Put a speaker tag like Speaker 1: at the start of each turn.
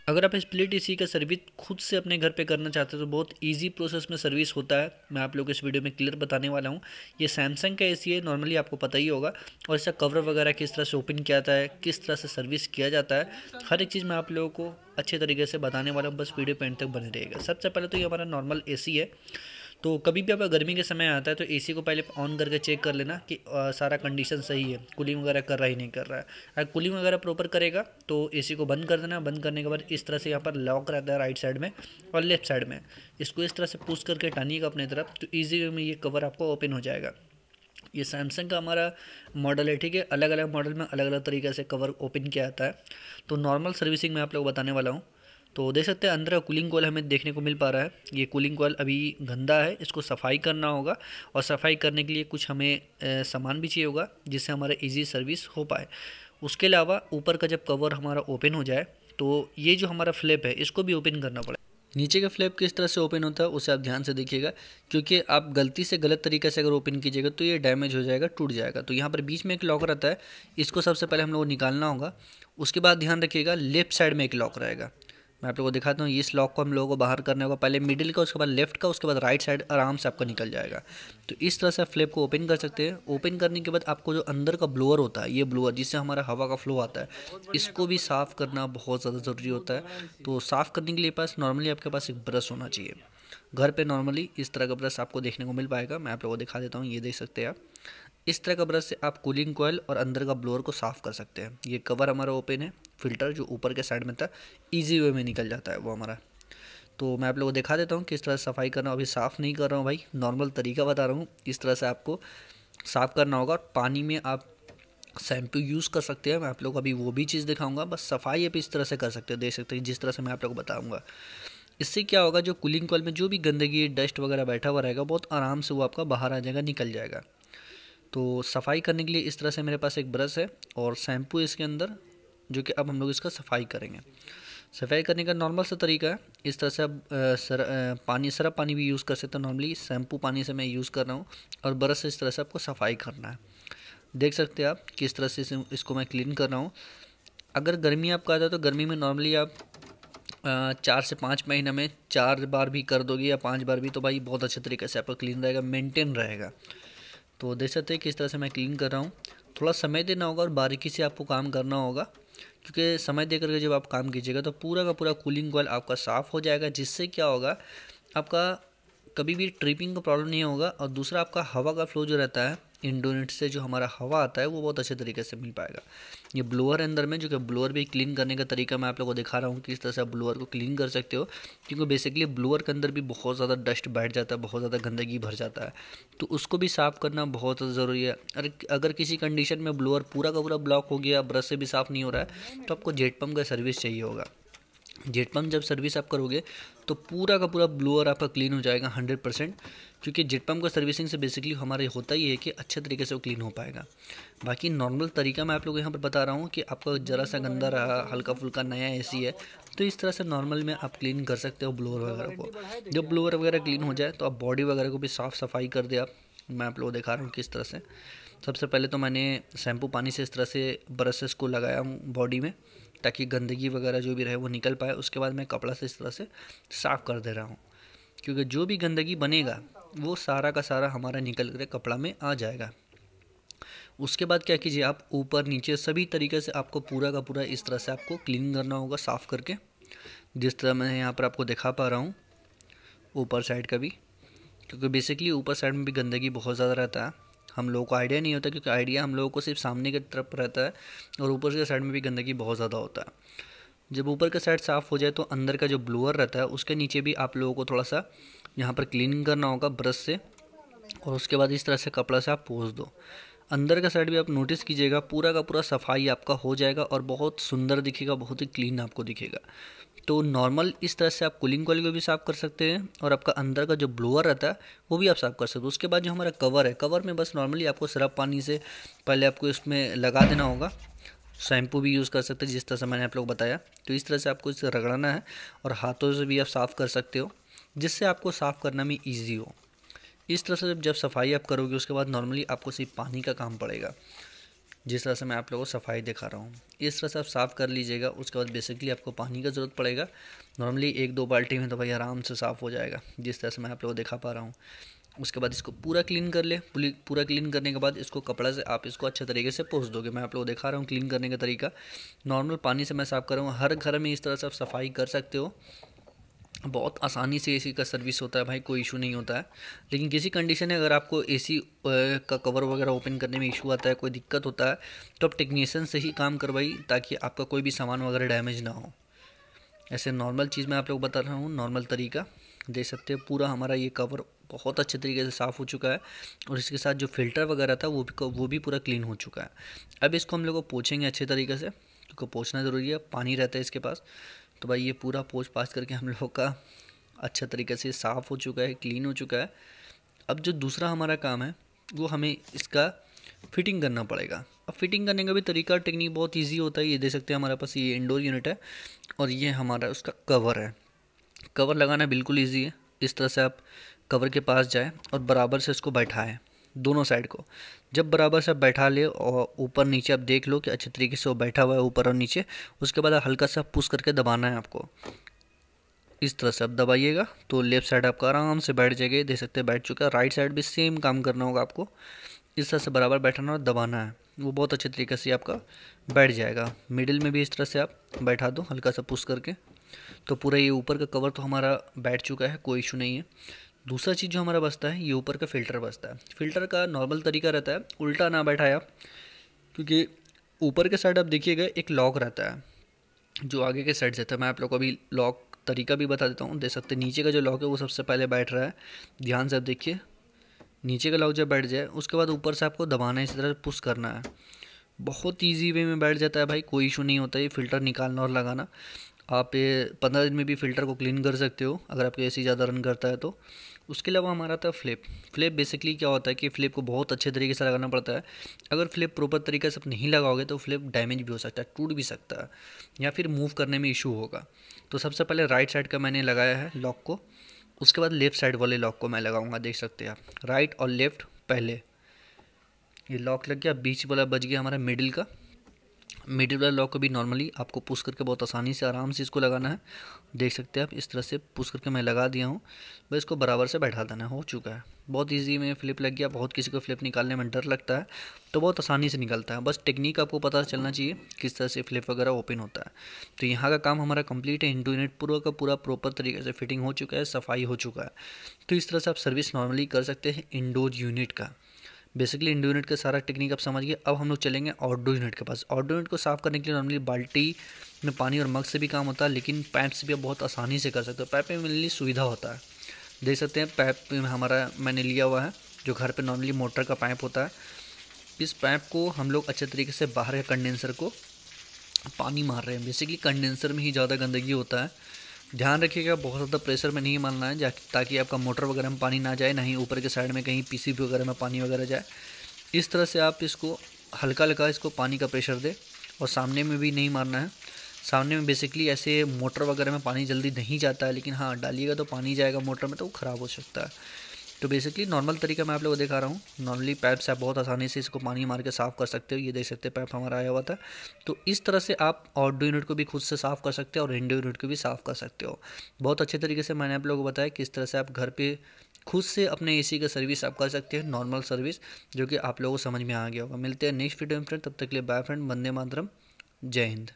Speaker 1: अगर आप split AC का सर्विस खुद से अपने घर पे करना चाहते हो तो बहुत इजी प्रोसेस में सर्विस होता है। मैं आप लोग को इस वीडियो में क्लियर बताने वाला हूँ। ये सैमसंग का एसी है, नॉर्मली आपको पता ही होगा। और इसका कवर वगैरह किस तरह से ओपन किया जाता है, किस तरह से सर्विस किया जाता है, हर एक चीज़ मैं आप लोगों को अच्छे तरीके से बताने वाला हूँ। बस वीडियो पे एंड तक बने रहेगा। सबसे पहले तो ये हमारा नॉर्मल एसी है। तो कभी भी आपका गर्मी के समय आता है तो एसी को पहले ऑन करके चेक कर लेना कि सारा कंडीशन सही है, कूलिंग वगैरह कर रहा ही नहीं कर रहा है। अगर कूलिंग वगैरह प्रॉपर करेगा तो एसी को बंद कर देना। बंद करने के बाद इस तरह से यहाँ पर लॉक रहता है राइट साइड में और लेफ्ट साइड में। इसको इस तरह से पुश करके टानिएगा अपने तरफ तो ईजी वे में ये कवर आपको ओपन हो जाएगा। ये सैमसंग का हमारा मॉडल है, ठीक है। अलग अलग मॉडल में अलग अलग तरीके से कवर ओपन किया जाता है। तो नॉर्मल सर्विसिंग मैं आप लोग को बताने वाला हूँ। तो देख सकते हैं अंदर का कूलिंग कॉयल हमें देखने को मिल पा रहा है। ये कूलिंग कॉयल अभी गंदा है, इसको सफाई करना होगा। और सफाई करने के लिए कुछ हमें सामान भी चाहिए होगा जिससे हमारा इजी सर्विस हो पाए। उसके अलावा ऊपर का जब कवर हमारा ओपन हो जाए तो ये जो हमारा फ्लैप है इसको भी ओपन करना पड़ेगा। नीचे का फ्लैप किस तरह से ओपन होता है उसे आप ध्यान से देखिएगा, क्योंकि आप गलती से गलत तरीके से अगर ओपन कीजिएगा तो ये डैमेज हो जाएगा, टूट जाएगा। तो यहाँ पर बीच में एक लॉक रहता है, इसको सबसे पहले हम लोग को निकालना होगा। उसके बाद ध्यान रखिएगा लेफ्ट साइड में एक लॉक रहेगा। मैं आप लोगों को दिखाता हूँ। इस लॉक को हम लोगों को बाहर करने होगा, पहले मिडिल का, उसके बाद लेफ्ट का, उसके बाद राइट साइड आराम से आपका निकल जाएगा। तो इस तरह से आप फ्लैप को ओपन कर सकते हैं। ओपन करने के बाद आपको जो अंदर का ब्लोअर होता है, ये ब्लोअर जिससे हमारा हवा का फ्लो आता है, इसको भी साफ़ करना बहुत ज़्यादा ज़रूरी होता है। तो साफ़ करने के लिए पास नॉर्मली आपके पास एक ब्रश होना चाहिए। घर पे नॉर्मली इस तरह का ब्रश आपको देखने को मिल पाएगा। मैं आप लोगों को दिखा देता हूँ, ये देख सकते हैं आप। इस तरह का ब्रश से आप कूलिंग कॉयल और अंदर का ब्लोअर को साफ़ कर सकते हैं। ये कवर हमारा ओपन है, फिल्टर जो ऊपर के साइड में था इजी वे में निकल जाता है वो हमारा। तो मैं आप लोगों को दिखा देता हूँ किस तरह से सफाई करना। अभी साफ़ नहीं कर रहा हूँ भाई, नॉर्मल तरीका बता रहा हूँ। इस तरह से आपको साफ़ करना होगा। पानी में आप शैम्पू यूज़ कर सकते हैं, मैं आप लोग को अभी वो भी चीज़ दिखाऊंगा। बस सफाई आप इस तरह से कर सकते हो, देख सकते हैं जिस तरह से मैं आप लोग को बताऊंगा। इससे क्या होगा, जो कूलिंग कॉयल में जो भी गंदगी डस्ट वगैरह बैठा हुआ रहेगा बहुत आराम से वो आपका बाहर आ जाएगा, निकल जाएगा। तो सफाई करने के लिए इस तरह से मेरे पास एक ब्रश है और शैम्पू इसके अंदर, जो कि अब हम लोग इसका सफाई करेंगे। सफाई करने का नॉर्मल सा तरीका है। इस तरह से आप पानी, सरफ पानी भी यूज़ कर सकते हैं। नॉर्मली शैम्पू पानी से मैं यूज़ कर रहा हूँ और ब्रश से इस तरह से आपको सफाई करना है। देख सकते हैं आप किस तरह से इसको मैं क्लीन कर रहा हूँ। अगर गर्मी आपका आता है तो गर्मी में नॉर्मली आप 4 से 5 महीने में 4 बार भी कर दोगे या 5 बार भी, तो भाई बहुत अच्छे तरीके से आपका क्लीन रहेगा, मेंटेन रहेगा। तो देख सकते हैं किस तरह से मैं क्लीन कर रहा हूँ। थोड़ा समय देना होगा और बारीकी से आपको काम करना होगा, क्योंकि समय दे करके जब आप काम कीजिएगा तो पूरा का पूरा कूलिंग कॉयल आपका साफ़ हो जाएगा। जिससे क्या होगा, आपका कभी भी ट्रिपिंग का प्रॉब्लम नहीं होगा। और दूसरा, आपका हवा का फ्लो जो रहता है इंडोनेट से, जो हमारा हवा आता है वो बहुत अच्छे तरीके से मिल पाएगा। ये ब्लोअर अंदर में, जो कि ब्लोअर भी क्लीन करने का तरीका मैं आप लोगों को दिखा रहा हूँ किस तरह से आप ब्लोअर को क्लीन कर सकते हो। क्योंकि बेसिकली ब्लोअर के अंदर भी बहुत ज़्यादा डस्ट बैठ जाता है, बहुत ज़्यादा गंदगी भर जाता है, तो उसको भी साफ़ करना बहुत ज़रूरी है। अगर किसी कंडीशन में ब्लोअर पूरा का पूरा ब्लॉक हो गया, ब्रश से भी साफ़ नहीं हो रहा है, तो आपको जेट पम्प का सर्विस चाहिए होगा। जेट पम्प जब सर्विस आप करोगे तो पूरा का पूरा ब्लोअर आपका क्लीन हो जाएगा 100%। क्योंकि जेट पम्प का सर्विसिंग से बेसिकली हमारे होता ही है कि अच्छे तरीके से वो क्लीन हो पाएगा। बाकी नॉर्मल तरीका मैं आप लोगों को यहाँ पर बता रहा हूँ कि आपका ज़रा सा गंदा रहा, हल्का फुल्का नया एसी है, तो इस तरह से नॉर्मल में आप क्लीन कर सकते हो ब्लोअर वगैरह को। जब ब्लोअर वगैरह क्लीन हो जाए तो आप बॉडी वगैरह को भी साफ़ सफाई कर दे आप। मैं आप लोगों को दिखा रहा हूँ किस तरह से। सबसे पहले तो मैंने शैम्पू पानी से इस तरह से ब्रशेस को लगाया हूँ बॉडी में, ताकि गंदगी वगैरह जो भी रहे वो निकल पाए। उसके बाद मैं कपड़ा से इस तरह से साफ़ कर दे रहा हूँ, क्योंकि जो भी गंदगी बनेगा वो सारा का सारा हमारा निकल कर कपड़ा में आ जाएगा। उसके बाद क्या कीजिए, आप ऊपर नीचे सभी तरीके से आपको पूरा का पूरा इस तरह से आपको क्लीन करना होगा साफ़ करके, जिस तरह मैं यहाँ पर आपको दिखा पा रहा हूँ ऊपर साइड का भी। क्योंकि बेसिकली ऊपर साइड में भी गंदगी बहुत ज़्यादा रहता है, हम लोगों को आइडिया नहीं होता, क्योंकि आइडिया हम लोगों को सिर्फ सामने की तरफ रहता है और ऊपर के साइड में भी गंदगी बहुत ज़्यादा होता है। जब ऊपर का साइड साफ़ हो जाए तो अंदर का जो ब्लोअर रहता है उसके नीचे भी आप लोगों को थोड़ा सा यहाँ पर क्लीनिंग करना होगा ब्रश से, और उसके बाद इस तरह से कपड़ा से आप पोंछ दो। अंदर का साइड भी आप नोटिस कीजिएगा, पूरा का पूरा सफाई आपका हो जाएगा और बहुत सुंदर दिखेगा, बहुत ही क्लीन आपको दिखेगा। तो नॉर्मल इस तरह से आप कूलिंग कॉइल को भी साफ़ कर सकते हैं और आपका अंदर का जो ब्लोअर रहता है वो भी आप साफ़ कर सकते हो। उसके बाद जो हमारा कवर है, कवर में बस नॉर्मली आपको सरफ पानी से पहले आपको इसमें लगा देना होगा। शैम्पू भी यूज़ कर सकते हैं जिस तरह से मैंने आप लोग बताया। तो इस तरह से आपको इसे रगड़ना है और हाथों से भी आप साफ़ कर सकते हो, जिससे आपको साफ़ करना में ईजी हो। इस तरह से जब सफाई आप करोगे उसके बाद नॉर्मली आपको सिर्फ पानी का काम पड़ेगा। जिस तरह से मैं आप लोगों को सफाई दिखा रहा हूँ। इस तरह से आप साफ़ कर लीजिएगा। उसके बाद बेसिकली आपको पानी का ज़रूरत पड़ेगा। नॉर्मली 1-2 बाल्टी में तो भाई आराम से साफ़ हो जाएगा, जिस तरह से मैं आप लोगों को दिखा पा रहा हूँ। उसके बाद इसको पूरा क्लीन कर ले। पूरा क्लीन करने के बाद इसको कपड़ा से आप इसको अच्छे तरीके से पोंछ दोगे। मैं आप लोगों को दिखा रहा हूँ क्लीन करने का तरीका। नॉर्मल पानी से मैं साफ़ कर रहा हूँ। हर घर में इस तरह से आप सफाई कर सकते हो। बहुत आसानी से एसी का सर्विस होता है भाई, कोई इशू नहीं होता है। लेकिन किसी कंडीशन है, अगर आपको एसी का कवर वगैरह ओपन करने में इशू आता है, कोई दिक्कत होता है, तो आप टेक्नीशियन से ही काम करवाइए, ताकि आपका कोई भी सामान वगैरह डैमेज ना हो। ऐसे नॉर्मल चीज़ मैं आप लोग बता रहा हूँ, नॉर्मल तरीका देख सकते हैं। पूरा हमारा ये कवर बहुत अच्छे तरीके से साफ़ हो चुका है, और इसके साथ जो फ़िल्टर वगैरह था वो भी पूरा क्लीन हो चुका है। अब इसको हम लोग को पोंछेंगे अच्छे तरीके से, क्योंकि पोंछना ज़रूरी है, पानी रहता है इसके पास। तो भाई ये पूरा पोंछ पाछ करके हम लोग का अच्छा तरीके से साफ़ हो चुका है, क्लीन हो चुका है। अब जो दूसरा हमारा काम है, वो हमें इसका फिटिंग करना पड़ेगा। अब फिटिंग करने का भी तरीका टेक्निक बहुत इजी होता है। ये देख सकते हैं हमारे पास ये इंडोर यूनिट है, और ये हमारा उसका कवर है। कवर लगाना बिल्कुल ईजी है। इस तरह से आप कवर के पास जाए और बराबर से इसको बैठाएं, दोनों साइड को। जब बराबर से बैठा ले और ऊपर नीचे आप देख लो कि अच्छे तरीके से वो बैठा हुआ है ऊपर और नीचे। उसके बाद हल्का सा पुश करके दबाना है आपको। इस तरह से आप दबाइएगा तो लेफ्ट साइड आपका आराम से बैठ जाएगा। देख सकते हैं बैठ चुका है। राइट साइड भी सेम काम करना होगा आपको। इस तरह से बराबर बैठाना और दबाना है, वो बहुत अच्छे तरीके से आपका बैठ जाएगा। मिडिल में भी इस तरह से आप बैठा दो हल्का सा पुश करके, तो पूरा ये ऊपर का कवर तो हमारा बैठ चुका है, कोई इशू नहीं है। दूसरा चीज़ जो हमारा बचता है, ये ऊपर का फ़िल्टर बचता है। फ़िल्टर का नॉर्मल तरीका रहता है, उल्टा ना बैठाए आप, क्योंकि ऊपर के साइड आप देखिएगा एक लॉक रहता है जो आगे के साइड से था। मैं आप लोग को अभी लॉक तरीका भी बता देता हूँ। देख सकते हैं नीचे का जो लॉक है वो सबसे पहले बैठ रहा है। ध्यान से आप देखिए, नीचे का लॉक जब बैठ जाए उसके बाद ऊपर से आपको दबाना है, इस तरह पुश करना है। बहुत ईजी वे में बैठ जाता है भाई, कोई इशू नहीं होता है। ये फ़िल्टर निकालना और लगाना, आप ये 15 दिन में भी फ़िल्टर को क्लीन कर सकते हो, अगर आपके एसी ज़्यादा रन करता है तो। उसके अलावा हमारा था फ्लिप। फ्लिप बेसिकली क्या होता है कि फ्लिप को बहुत अच्छे तरीके से लगाना पड़ता है। अगर फ्लिप प्रॉपर तरीके से आप नहीं लगाओगे तो फ्लिप डैमेज भी हो सकता है, टूट भी सकता है, या फिर मूव करने में इशू होगा। तो सबसे पहले राइट साइड का मैंने लगाया है लॉक को, उसके बाद लेफ़्ट साइड वाले लॉक को मैं लगाऊंगा। देख सकते हैं आप, राइट और लेफ़्ट पहले ये लॉक लग गया। बीच वाला बच गया हमारा मिडिल का। मिडिल वाला लॉक को भी नॉर्मली आपको पुश करके बहुत आसानी से आराम से इसको लगाना है। देख सकते हैं आप, इस तरह से पुश करके मैं लगा दिया हूँ। बस इसको बराबर से बैठा देना, हो चुका है। बहुत इजी में फ्लिप लग गया। बहुत किसी को फ्लिप निकालने में डर लगता है, तो बहुत आसानी से निकलता है। बस टेक्निक आपको पता चलना चाहिए किस तरह से फ्लिप वगैरह ओपन होता है। तो यहाँ का काम हमारा कंप्लीट है। इंडो यूनिट पूरा का पूरा प्रॉपर तरीके से फिटिंग हो चुका है, सफाई हो चुका है। तो इस तरह से आप सर्विस नॉर्मली कर सकते हैं इंडोर यूनिट का। बेसिकली इंडोर यूनिट का सारा टेक्निक आप समझ गए। अब हम लोग चलेंगे आउटडोर यूनिट के पास। आउटडोर यूनिट को साफ़ करने के लिए नॉर्मली बाल्टी में पानी और मग से भी काम होता है, लेकिन पाइप से भी आप बहुत आसानी से कर सकते हो। पाइप में मिलने सुविधा होता है। देख सकते हैं पाइप में हमारा मैंने लिया हुआ है, जो घर पे नॉर्मली मोटर का पाइप होता है। इस पाइप को हम लोग अच्छे तरीके से बाहर के कंडेंसर को पानी मार रहे हैं। बेसिकली कंडेंसर में ही ज़्यादा गंदगी होता है। ध्यान रखिएगा, बहुत ज़्यादा प्रेशर में नहीं मारना है, ताकि आपका मोटर वगैरह में पानी ना जाए, ना ही ऊपर के साइड में कहीं पीसीबी वगैरह में पानी वगैरह जाए। इस तरह से आप इसको हल्का हल्का इसको पानी का प्रेशर दे, और सामने में भी नहीं मारना है। सामने में बेसिकली ऐसे मोटर वगैरह में पानी जल्दी नहीं जाता है, लेकिन हाँ डालिएगा तो पानी जाएगा मोटर में, तो वो ख़राब हो सकता है। तो बेसिकली नॉर्मल तरीका मैं आप लोगों को दिखा रहा हूँ। नॉर्मली पाइप से आप बहुत आसानी से इसको पानी मार के साफ़ कर सकते हो। ये देख सकते हैं पाइप हमारा आया हुआ था। तो इस तरह से आप आउटडोर यूनिट को भी खुद से साफ़ कर सकते हो और इंडोर यूनिट को भी साफ़ कर सकते हो। बहुत अच्छे तरीके से मैंने आप लोगों को बताया किस तरह से आप घर पे खुद से अपने एसी का सर्विस आप कर सकते हैं, नॉर्मल सर्विस, जो कि आप लोगों को समझ में आ गया होगा। मिलते हैं नेक्स्ट वीडियो में फ्रेंड, तब तक के लिए बाय फ्रेंड, वंदे मातरम, जय हिंद।